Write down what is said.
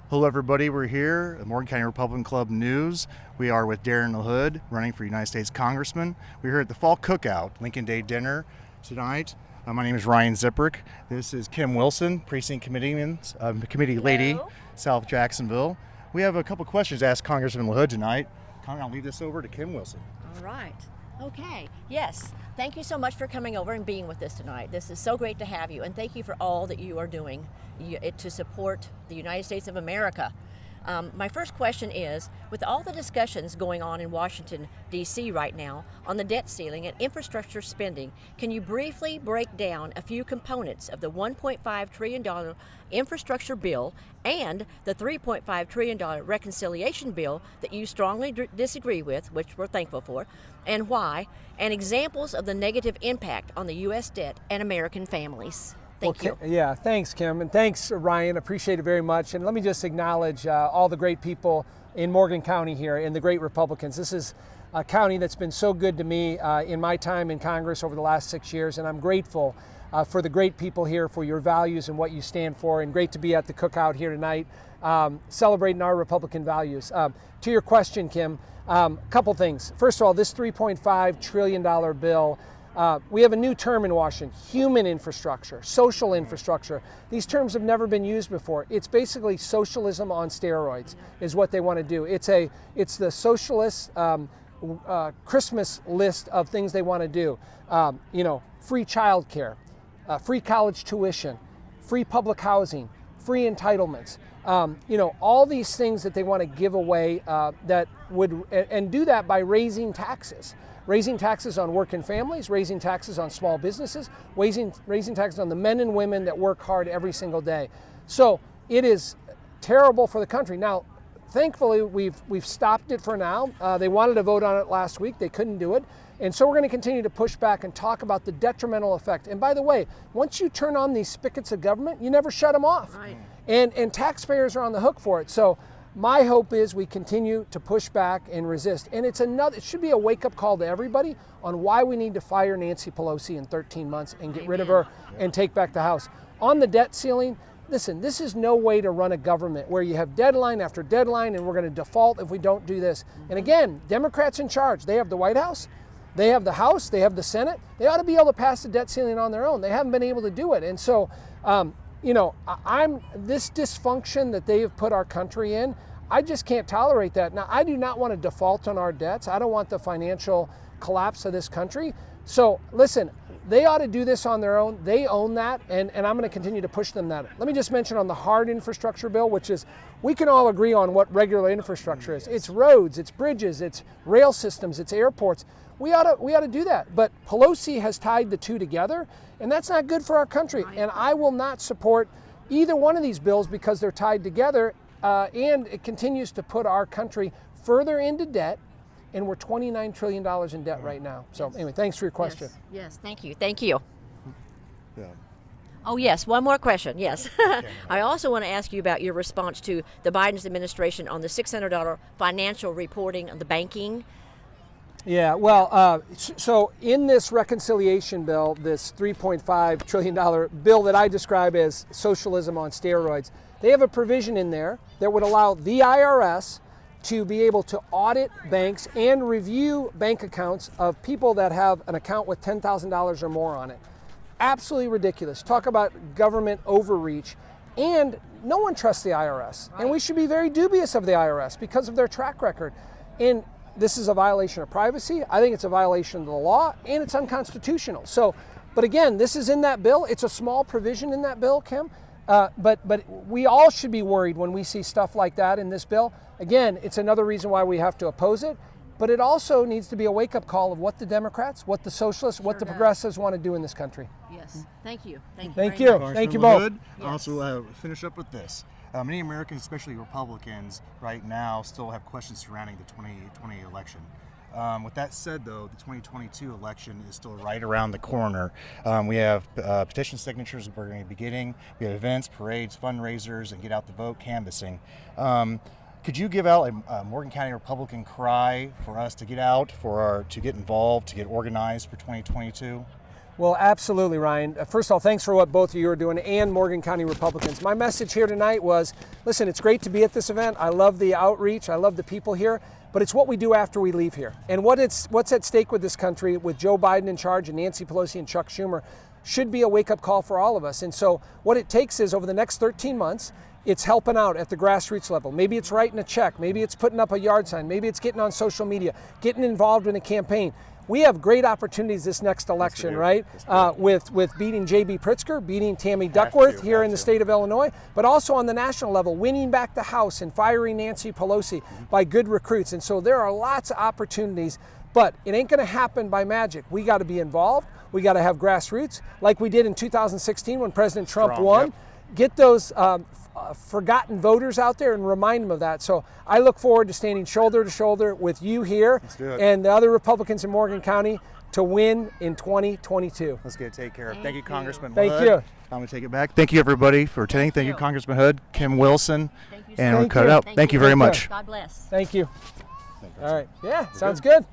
Hello everybody, we're here at Morgan County Republican Club News. We are with Darin LaHood, running for United States Congressman. We're here at the Fall Cookout, Lincoln Day dinner tonight. My name is Ryan Zipprich. This is Kim Wilson, Precinct Committee Lady, South Jacksonville. We have a couple questions to ask Congressman LaHood tonight. I'll leave this over to Kim Wilson. All right. Okay. Yes. Thank you so much for coming over and being with us tonight. This is so great to have you, and thank you for all that you are doing to support the United States of America. My first question is, with all the discussions going on in Washington, D.C. right now on the debt ceiling and infrastructure spending, can you briefly break down a few components of the $1.5 trillion infrastructure bill and the $3.5 trillion reconciliation bill that you strongly disagree with, which we're thankful for, and why, and examples of the negative impact on the U.S. debt and American families? Thank you. Yeah, thanks, Kim, and thanks, Ryan. Appreciate it very much. And let me just acknowledge all the great people in Morgan County here and the great Republicans. This is a county that's been so good to me in my time in Congress over the last 6 years, and I'm grateful for the great people here, for your values and what you stand for, and great to be at the Cookout here tonight, celebrating our Republican values. To your question, Kim, a couple things. First of all, this $3.5 trillion bill, we have a new term in Washington: human infrastructure, social infrastructure. These terms have never been used before. It's basically socialism on steroids is what they want to do. It's the socialist Christmas list of things they want to do. Free childcare, free college tuition, free public housing, free entitlements. All these things that they want to give away that would, and do that by raising taxes. Raising taxes on working families, raising taxes on small businesses, raising taxes on the men and women that work hard every single day. So it is terrible for the country. Now, thankfully, we've stopped it for now. They wanted to vote on it last week. They couldn't do it. And so we're going to continue to push back and talk about the detrimental effect. And by the way, once you turn on these spigots of government, you never shut them off. Right. And taxpayers are on the hook for it. So my hope is we continue to push back and resist. And it should be a wake-up call to everybody on why we need to fire Nancy Pelosi in 13 months and get rid of her and take back the House. On the debt ceiling, listen, this is no way to run a government where you have deadline after deadline and we're going to default if we don't do this. And again, Democrats in charge. They have the White House, they have the House, they have the Senate. They ought to be able to pass the debt ceiling on their own. They haven't been able to do it. And so, this dysfunction that they have put our country in, I just can't tolerate that. Now, I do not want to default on our debts. I don't want the financial collapse of this country. So listen, they ought to do this on their own. They own that, and I'm going to continue to push them that. Let me just mention on the hard infrastructure bill, which is, we can all agree on what regular infrastructure is. It's roads, it's bridges, it's rail systems, it's airports. We ought to do that. But Pelosi has tied the two together, and that's not good for our country. And I will not support either one of these bills because they're tied together, and it continues to put our country further into debt. And we're $29 trillion in debt right now. So anyway, thanks for your question. Yes, thank you. Thank you. Yeah. Oh, yes, one more question, yes. I also want to ask you about your response to the Biden's administration on the $600 financial reporting on the banking. Yeah, well, so in this reconciliation bill, this $3.5 trillion bill that I describe as socialism on steroids, they have a provision in there that would allow the IRS to be able to audit banks and review bank accounts of people that have an account with $10,000 or more on it. Absolutely ridiculous. Talk about government overreach. And no one trusts the IRS. Right. And we should be very dubious of the IRS because of their track record. And this is a violation of privacy. I think it's a violation of the law, and it's unconstitutional. So, but again, this is in that bill. It's a small provision in that bill, Kim. But we all should be worried when we see stuff like that in this bill. Again, it's another reason why we have to oppose it. But it also needs to be a wake-up call of what the Democrats, what the socialists, what the progressives want to do in this country. Yes. Thank you. Thank you. Thank you both. Yes. Also, finish up with this. Many Americans, especially Republicans, right now still have questions surrounding the 2020 election. With that said, though, the 2022 election is still right around the corner. We have petition signatures we're going to be getting. We have events, parades, fundraisers, and get out the vote canvassing. Could you give out a Morgan County Republican cry for us to get out, to get involved, to get organized for 2022? Well, absolutely, Ryan. First of all, thanks for what both of you are doing, and Morgan County Republicans. My message here tonight was, listen, it's great to be at this event. I love the outreach. I love the people here. But it's what we do after we leave here. And what's at stake with this country, with Joe Biden in charge and Nancy Pelosi and Chuck Schumer, should be a wake-up call for all of us. And so what it takes is, over the next 13 months, it's helping out at the grassroots level. Maybe it's writing a check. Maybe it's putting up a yard sign. Maybe it's getting on social media, getting involved in a campaign. We have great opportunities this next election, right? With beating J.B. Pritzker, beating Tammy Duckworth here in the state of Illinois, but also on the national level, winning back the House and firing Nancy Pelosi by good recruits. And so there are lots of opportunities, but it ain't going to happen by magic. We got to be involved. We got to have grassroots, like we did in 2016 when President Trump won. Yep. Get those forgotten voters out there and remind them of that. So I look forward to standing shoulder to shoulder with you here and the other Republicans in Morgan County to win in 2022. Let's get it taken care of. Thank you, Congressman Thank Hood. you. I'm going to take it back. Thank you, everybody, for attending. Thank you, Congressman Hood, Kim Wilson, Thank you, and we're Thank cut you. out. Thank you very much. God bless. Thank you. Thank you. All right. Yeah, sounds good.